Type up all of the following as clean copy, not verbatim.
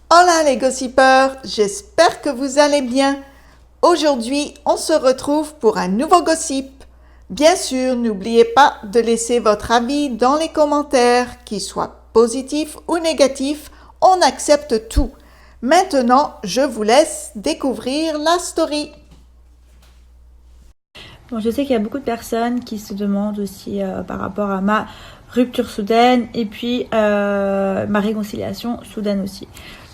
Hola les gossipeurs, j'espère que vous allez bien. Aujourd'hui, on se retrouve pour un nouveau gossip. Bien sûr, n'oubliez pas de laisser votre avis dans les commentaires, qu'ils soient positifs ou négatifs, on accepte tout. Maintenant, je vous laisse découvrir la story. Bon, je sais qu'il y a beaucoup de personnes qui se demandent aussi par rapport à ma rupture soudaine et puis ma réconciliation soudaine aussi.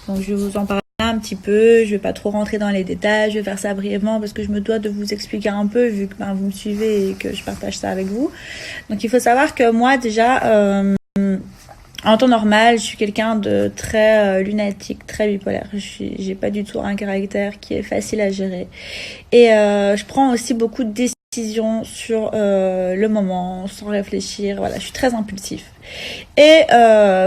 Donc je vais vous en parler un petit peu, je vais pas trop rentrer dans les détails, je vais faire ça brièvement parce que je me dois de vous expliquer un peu vu que vous me suivez et que je partage ça avec vous. Donc il faut savoir que moi déjà, en temps normal, je suis quelqu'un de très lunatique, très bipolaire. J'ai pas du tout un caractère qui est facile à gérer. Et je prends aussi beaucoup de décisions sur le moment, sans réfléchir. Voilà, je suis très impulsif. Et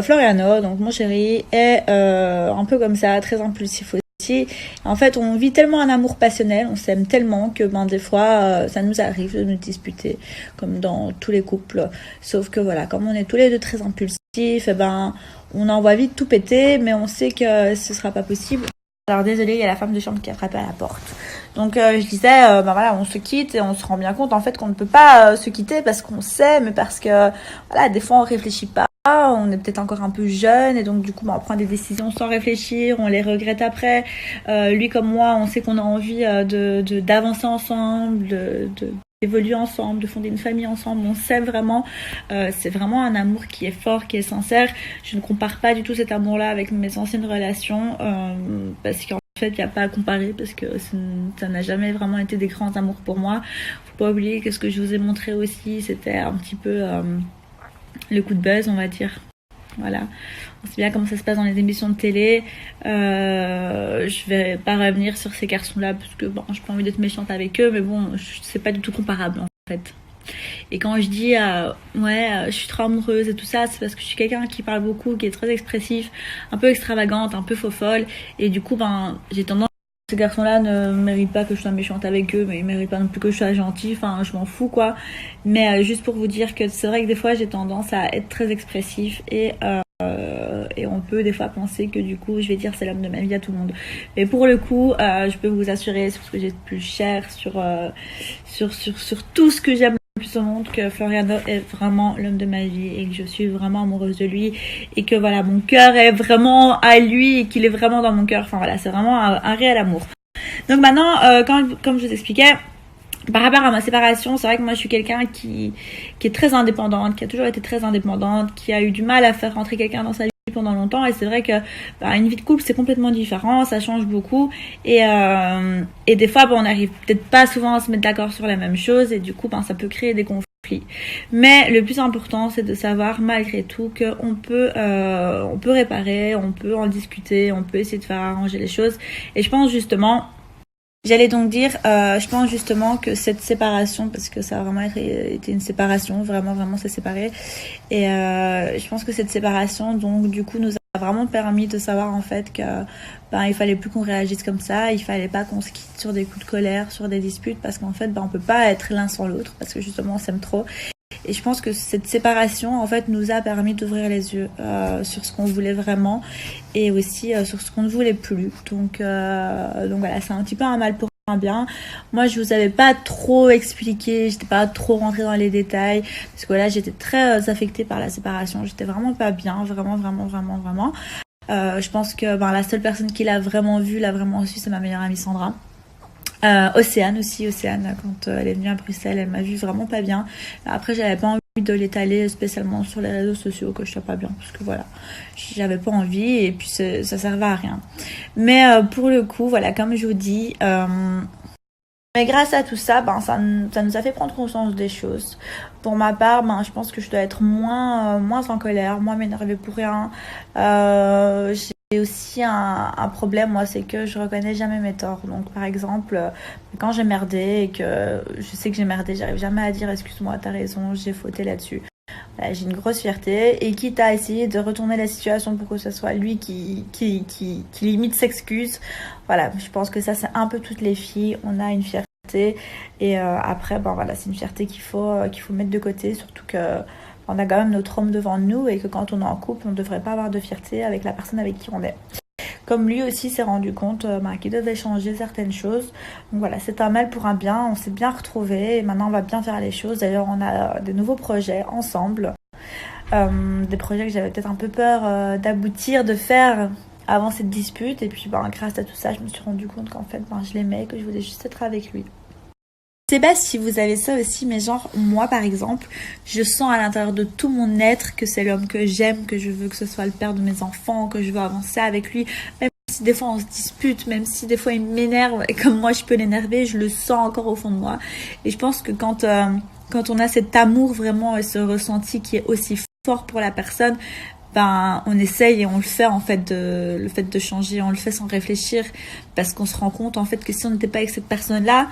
Floriano, donc mon chéri, est un peu comme ça, très impulsif aussi. En fait, on vit tellement un amour passionnel, on s'aime tellement que des fois, ça nous arrive de nous disputer, comme dans tous les couples. Sauf que voilà, comme on est tous les deux très impulsifs, on envoie vite tout péter, mais on sait que ce sera pas possible. Alors désolé, il y a la femme de chambre qui a frappé à la porte. Donc je disais, voilà, on se quitte et on se rend bien compte en fait qu'on ne peut pas se quitter parce qu'on sait, mais parce que voilà, des fois on réfléchit pas, on est peut-être encore un peu jeune et donc du coup on prend des décisions sans réfléchir, on les regrette après. Lui comme moi, on sait qu'on a envie d'avancer ensemble, d'évoluer ensemble, de fonder une famille ensemble, on s'aime vraiment, c'est vraiment un amour qui est fort, qui est sincère. Je ne compare pas du tout cet amour-là avec mes anciennes relations, parce qu'en fait, il n'y a pas à comparer, parce que ça n'a jamais vraiment été des grands amours pour moi. Faut pas oublier que ce que je vous ai montré aussi, c'était un petit peu le coup de buzz, on va dire. Voilà, on sait bien comment ça se passe dans les émissions de télé. Je vais pas revenir sur ces garçons-là parce que bon, j'ai pas envie d'être méchante avec eux, mais bon, c'est pas du tout comparable en fait. Et quand je dis je suis trop amoureuse et tout ça, c'est parce que je suis quelqu'un qui parle beaucoup, qui est très expressif, un peu extravagante, un peu faux folle, et du coup j'ai tendance. Ces garçons-là ne méritent pas que je sois méchante avec eux, mais ils méritent pas non plus que je sois gentille. Enfin, je m'en fous quoi. Mais juste pour vous dire que c'est vrai que des fois j'ai tendance à être très expressif et on peut des fois penser que du coup je vais dire c'est l'homme de ma vie à tout le monde. Mais pour le coup, je peux vous assurer sur ce que j'ai de plus cher, sur tout ce que j'aime le plus au monde, que Floriano est vraiment l'homme de ma vie et que je suis vraiment amoureuse de lui et que voilà, mon cœur est vraiment à lui et qu'il est vraiment dans mon cœur. Enfin voilà, c'est vraiment un réel amour. Donc maintenant, comme je vous expliquais, par rapport à ma séparation, c'est vrai que moi je suis quelqu'un qui est très indépendante, qui a toujours été très indépendante, qui a eu du mal à faire rentrer quelqu'un dans sa vie pendant longtemps, et c'est vrai que une vie de couple c'est complètement différent, ça change beaucoup, et des fois on n'arrive peut-être pas souvent à se mettre d'accord sur la même chose, et du coup ça peut créer des conflits. Mais le plus important c'est de savoir malgré tout qu'on peut réparer, on peut en discuter, on peut essayer de faire arranger les choses, et je pense justement je pense justement que cette séparation, parce que ça a vraiment été une séparation, vraiment s'est séparé, et je pense que cette séparation, donc du coup, nous a vraiment permis de savoir en fait que il fallait plus qu'on réagisse comme ça, il fallait pas qu'on se quitte sur des coups de colère, sur des disputes, parce qu'en fait, on peut pas être l'un sans l'autre, parce que justement, on s'aime trop. Et je pense que cette séparation, en fait, nous a permis d'ouvrir les yeux sur ce qu'on voulait vraiment et aussi sur ce qu'on ne voulait plus. Donc voilà, c'est un petit peu un mal pour un bien. Moi, je vous avais pas trop expliqué, j'étais pas trop rentrée dans les détails parce que là, j'étais très affectée par la séparation. J'étais vraiment pas bien, vraiment. Je pense que la seule personne qui l'a vraiment su, c'est ma meilleure amie Sandra. Océane, quand elle est venue à Bruxelles, elle m'a vu vraiment pas bien. Après, j'avais pas envie de l'étaler spécialement sur les réseaux sociaux que je sois pas bien, parce que voilà, j'avais pas envie et puis ça servait à rien. Mais pour le coup, voilà, comme je vous dis, mais grâce à tout ça, ça nous a fait prendre conscience des choses. Pour ma part, je pense que je dois être moins en colère, moins m'énerver pour rien. J'ai aussi un problème, moi, c'est que je reconnais jamais mes torts. Donc, par exemple, quand j'ai merdé et que je sais que j'ai merdé, j'arrive jamais à dire excuse-moi, t'as raison, j'ai fauté là-dessus. Voilà, j'ai une grosse fierté et quitte à essayer de retourner la situation pour que ce soit lui qui limite s'excuse. Voilà, je pense que ça, c'est un peu toutes les filles. On a une fierté et après, c'est une fierté qu'il faut mettre de côté, surtout que on a quand même notre homme devant nous et que quand on est en couple, on ne devrait pas avoir de fierté avec la personne avec qui on est. comme lui aussi s'est rendu compte qu'il devait changer certaines choses. Donc voilà, c'est un mal pour un bien, on s'est bien retrouvés et maintenant on va bien faire les choses. D'ailleurs, on a des nouveaux projets ensemble, des projets que j'avais peut-être un peu peur d'aboutir, de faire avant cette dispute. Et puis grâce à tout ça, je me suis rendu compte qu'en fait je l'aimais et que je voulais juste être avec lui. Je sais pas si vous avez ça aussi, mais genre moi par exemple, je sens à l'intérieur de tout mon être que c'est l'homme que j'aime, que je veux que ce soit le père de mes enfants, que je veux avancer avec lui. Même si des fois on se dispute, même si des fois il m'énerve et comme moi je peux l'énerver, je le sens encore au fond de moi. Et je pense que quand on a cet amour vraiment et ce ressenti qui est aussi fort pour la personne, on essaye et on le fait en fait le fait de changer, on le fait sans réfléchir parce qu'on se rend compte en fait que si on n'était pas avec cette personne-là,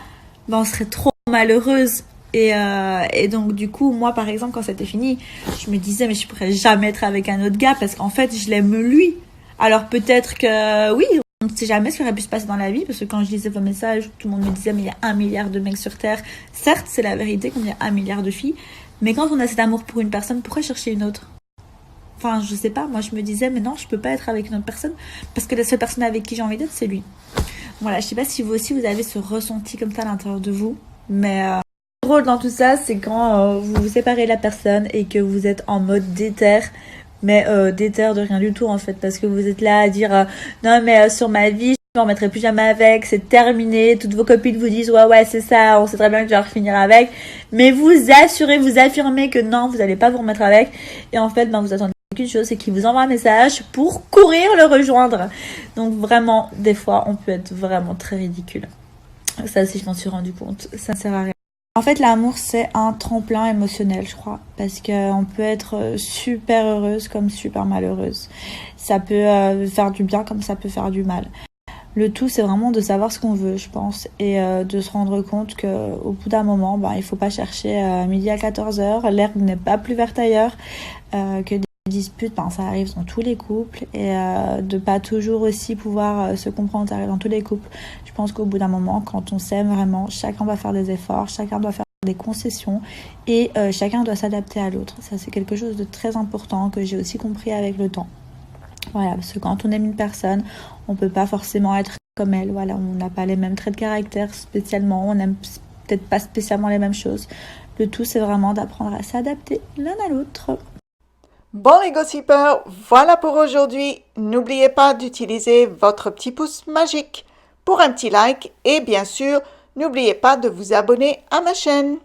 on serait trop malheureuse. Et donc du coup, moi par exemple, quand c'était fini, je me disais mais je pourrais jamais être avec un autre gars parce qu'en fait je l'aime lui. Alors peut-être que oui, on ne sait jamais ce qui aurait pu se passer dans la vie, parce que quand je lisais vos messages, tout le monde me disait mais il y a 1 milliard de mecs sur Terre. Certes, c'est la vérité qu'il y a 1 milliard de filles, mais quand on a cet amour pour une personne, pourquoi chercher une autre? Enfin, je sais pas, moi je me disais mais non, je peux pas être avec une autre personne parce que la seule personne avec qui j'ai envie d'être, c'est lui. Voilà, je sais pas si vous aussi vous avez ce ressenti comme ça à l'intérieur de vous, mais le drôle dans tout ça, c'est quand vous vous séparez de la personne et que vous êtes en mode déter, mais déter de rien du tout en fait, parce que vous êtes là à dire non mais sur ma vie, je m'en remettrai plus jamais avec, c'est terminé, toutes vos copines vous disent ouais c'est ça, on sait très bien que tu vas finir avec, mais vous assurez, vous affirmez que non, vous allez pas vous remettre avec, et en fait vous attendez qu'une chose, c'est qu'il vous envoie un message pour courir le rejoindre. Donc vraiment, des fois, on peut être vraiment très ridicule. Ça aussi, je m'en suis rendu compte. Ça ne sert à rien. En fait, l'amour, c'est un tremplin émotionnel, je crois. Parce qu'on peut être super heureuse comme super malheureuse. Ça peut faire du bien comme ça peut faire du mal. Le tout, c'est vraiment de savoir ce qu'on veut, je pense. Et de se rendre compte qu'au bout d'un moment, il faut pas chercher midi à 14h. L'herbe n'est pas plus verte ailleurs. Que disputes, ça arrive dans tous les couples, et de pas toujours aussi pouvoir se comprendre, ça arrive dans tous les couples. Je pense qu'au bout d'un moment, quand on s'aime vraiment, chacun doit faire des efforts, chacun doit faire des concessions, et chacun doit s'adapter à l'autre. Ça, c'est quelque chose de très important que j'ai aussi compris avec le temps. Voilà, parce que quand on aime une personne, on peut pas forcément être comme elle. Voilà, on n'a pas les mêmes traits de caractère spécialement, on n'aime peut-être pas spécialement les mêmes choses. Le tout, c'est vraiment d'apprendre à s'adapter l'un à l'autre. Bon les gossipeurs, voilà pour aujourd'hui. N'oubliez pas d'utiliser votre petit pouce magique pour un petit like et bien sûr, n'oubliez pas de vous abonner à ma chaîne.